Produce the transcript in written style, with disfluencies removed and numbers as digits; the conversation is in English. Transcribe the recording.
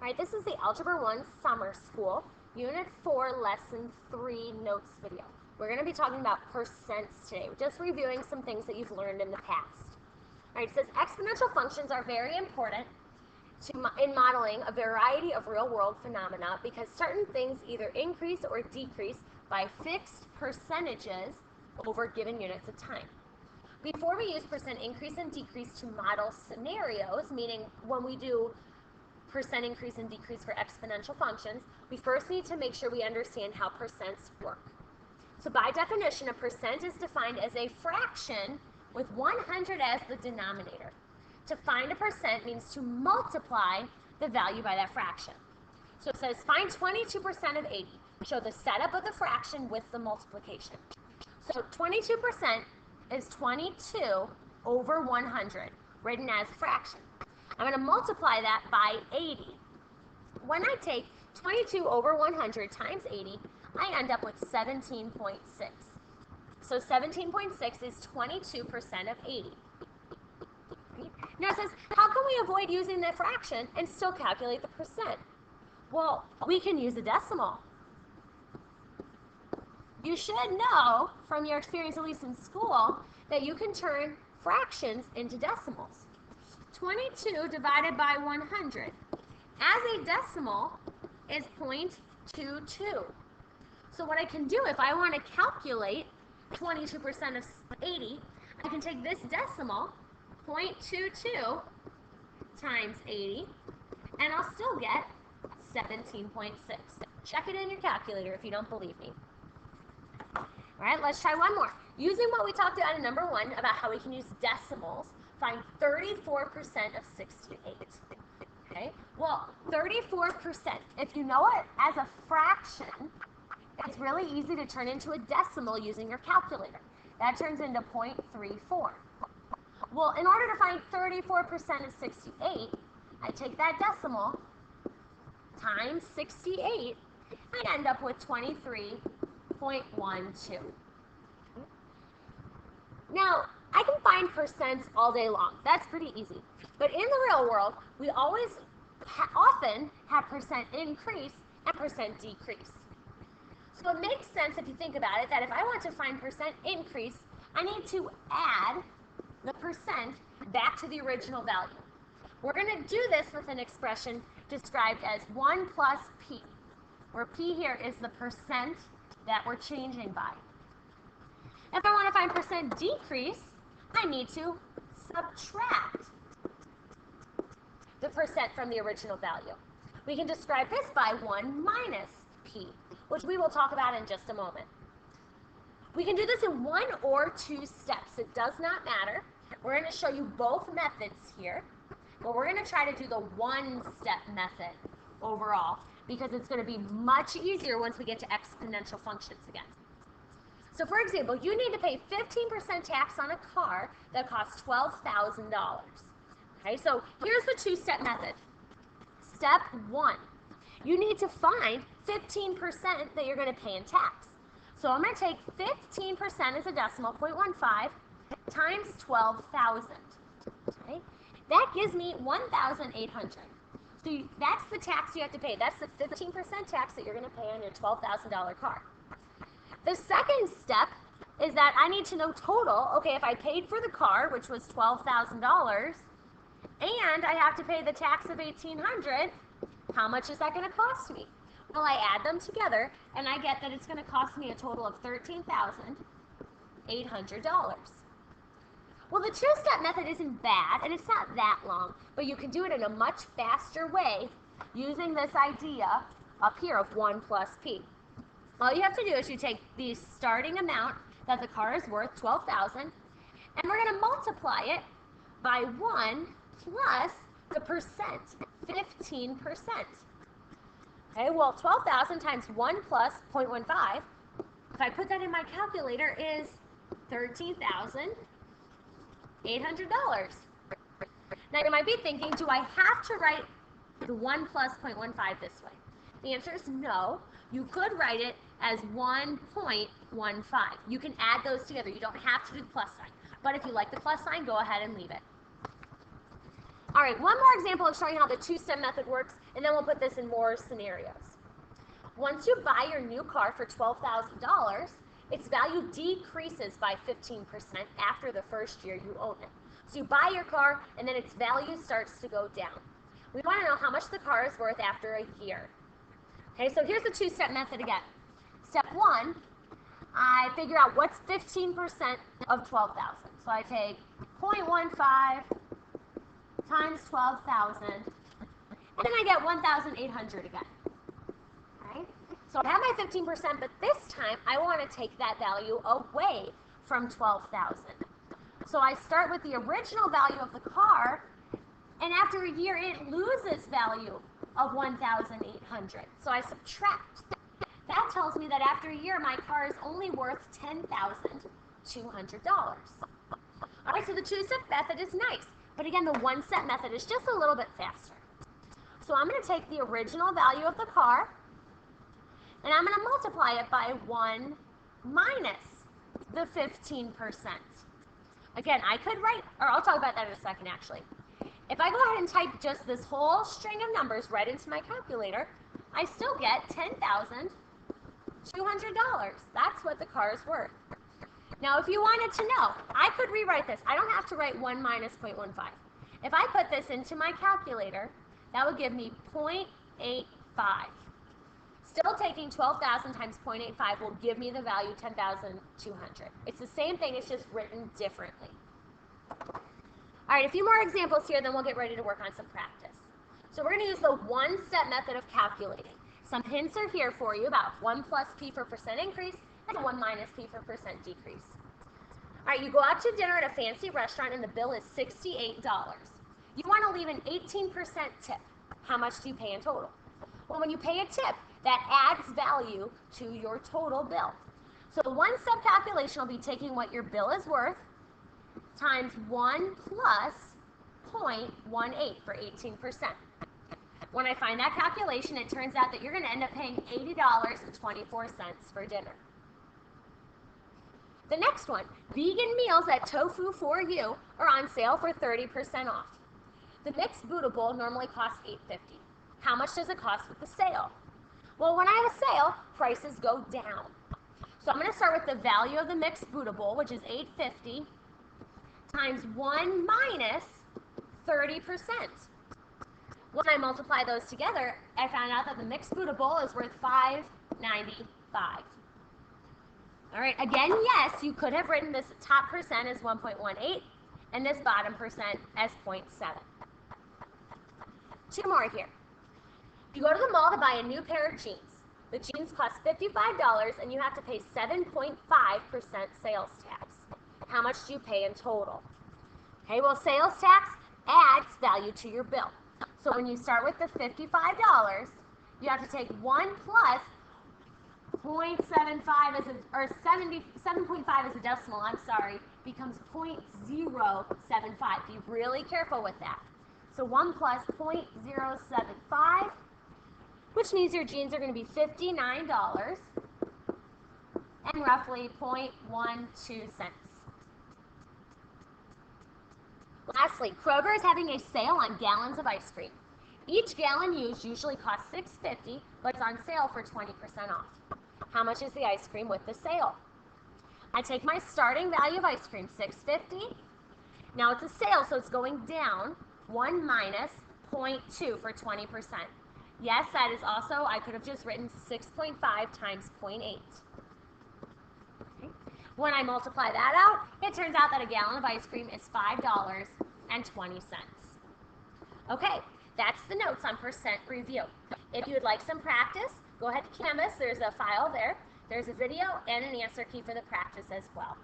Alright, this is the Algebra 1 Summer School, Unit 4, Lesson 3 Notes video. We're going to be talking about percents today. We're just reviewing some things that you've learned in the past. Alright, it says exponential functions are very important in modeling a variety of real-world phenomena because certain things either increase or decrease by fixed percentages over given units of time. Before we use percent increase and decrease to model scenarios, meaning when we do percent increase and decrease for exponential functions, we first need to make sure we understand how percents work. So by definition, a percent is defined as a fraction with 100 as the denominator. To find a percent means to multiply the value by that fraction. So it says find 22% of 80. Show the setup of the fraction with the multiplication. So 22% is 22 over 100, written as a fraction. I'm going to multiply that by 80. When I take 22 over 100 times 80, I end up with 17.6. So 17.6 is 22% of 80. Now it says, how can we avoid using the fraction and still calculate the percent? Well, we can use a decimal. You should know from your experience, at least in school, that you can turn fractions into decimals. 22 divided by 100 as a decimal is 0.22. So what I can do if I want to calculate 22% of 80, I can take this decimal, 0.22 times 80, and I'll still get 17.6. Check it in your calculator if you don't believe me. All right, let's try one more. Using what we talked about in number 1 about how we can use decimals, find 34% of 68. Okay, well, 34%, if you know it as a fraction, it's really easy to turn into a decimal using your calculator. That turns into 0.34. Well, in order to find 34% of 68, I take that decimal times 68, I end up with 23.12. Now, I can find percents all day long. That's pretty easy. But in the real world, we often have percent increase and percent decrease. So it makes sense if you think about it that if I want to find percent increase, I need to add the percent back to the original value. We're going to do this with an expression described as 1 plus p, where p here is the percent that we're changing by. If I want to find percent decrease, I need to subtract the percent from the original value. We can describe this by 1 minus p, which we will talk about in just a moment. We can do this in 1 or 2 steps. It does not matter. We're going to show you both methods here, but we're going to try to do the one-step method overall because it's going to be much easier once we get to exponential functions again. So for example, you need to pay 15% tax on a car that costs $12,000. Okay, so here's the two-step method. Step 1, you need to find 15% that you're going to pay in tax. So I'm going to take 15% as a decimal, 0.15, times 12,000. Okay, that gives me 1,800. So that's the tax you have to pay. That's the 15% tax that you're going to pay on your $12,000 car. The second step is that I need to know total. Okay, if I paid for the car, which was $12,000, and I have to pay the tax of $1,800, how much is that going to cost me? Well, I add them together, and I get that it's going to cost me a total of $13,800. Well, the two-step method isn't bad, and it's not that long, but you can do it in a much faster way using this idea up here of 1 plus p. All you have to do is you take the starting amount that the car is worth, $12,000, and we're going to multiply it by 1 plus the percent, 15%. Okay, well, 12,000 times 1 plus 0.15, if I put that in my calculator, is $13,800. Now, you might be thinking, do I have to write the 1 plus 0.15 this way? The answer is no. You could write it as 1.15. You can add those together. You don't have to do the plus sign. But if you like the plus sign, go ahead and leave it. All right, one more example of showing how the two-step method works, and then we'll put this in more scenarios. Once you buy your new car for $12,000, its value decreases by 15% after the first year you own it. So you buy your car, and then its value starts to go down. We want to know how much the car is worth after a year. Okay, so here's the two-step method again. Step one, I figure out what's 15% of 12,000. So I take 0.15 times 12,000, and then I get 1,800 again. Right? So I have my 15%, but this time I want to take that value away from 12,000. So I start with the original value of the car, and after a year it loses value of 1,800. So I subtract. That tells me that after a year my car is only worth $10,200. All right, so the two-step method is nice, but again, the one-step method is just a little bit faster. So I'm going to take the original value of the car, and I'm going to multiply it by 1 minus the 15%. Again, I could write, or I'll talk about that in a second actually. If I go ahead and type just this whole string of numbers right into my calculator, I still get $10,200. That's what the car is worth. Now, if you wanted to know, I could rewrite this. I don't have to write 1 minus 0.15. If I put this into my calculator, that would give me 0.85. Still taking 12,000 times 0.85 will give me the value 10,200. It's the same thing, it's just written differently. All right, a few more examples here, then we'll get ready to work on some practice. So we're going to use the one-step method of calculating. Some hints are here for you about 1 plus p for percent increase and 1 minus p for percent decrease. All right, you go out to dinner at a fancy restaurant and the bill is $68. You want to leave an 18% tip. How much do you pay in total? Well, when you pay a tip, that adds value to your total bill. So the one-step calculation will be taking what your bill is worth times 1 plus 0.18 for 18%. When I find that calculation, it turns out that you're going to end up paying $80.24 for dinner. The next one, vegan meals at Tofu For You are on sale for 30% off. The mixed Buddha bowl normally costs $8.50. How much does it cost with the sale? Well, when I have a sale, prices go down. So I'm going to start with the value of the mixed Buddha bowl, which is $8.50, times 1 minus 30%. When I multiply those together, I found out that the mixed Buddha bowl is worth $5.95. All right, again, yes, you could have written this top percent as 1.18 and this bottom percent as 0.7. Two more here. You go to the mall to buy a new pair of jeans. The jeans cost $55 and you have to pay 7.5% sales tax. How much do you pay in total? Okay, well, sales tax adds value to your bill. So when you start with the $55, you have to take 1 plus 0.75 as a, or 7.5 as a decimal, I'm sorry, becomes 0.075. Be really careful with that. So 1 plus 0.075, which means your jeans are going to be $59 and roughly 0.12 cents. Lastly, Kroger is having a sale on gallons of ice cream. Each gallon used usually costs $6.50, but it's on sale for 20% off. How much is the ice cream with the sale? I take my starting value of ice cream, $6.50. Now it's a sale, so it's going down. 1 minus 0.2 for 20%. Yes, that is also, I could have just written 6.5 times 0.8. Okay. When I multiply that out, it turns out that a gallon of ice cream is $5.20. Okay, that's the notes on percent review. If you would like some practice, go ahead to Canvas. There's a file there. There's a video and an answer key for the practice as well.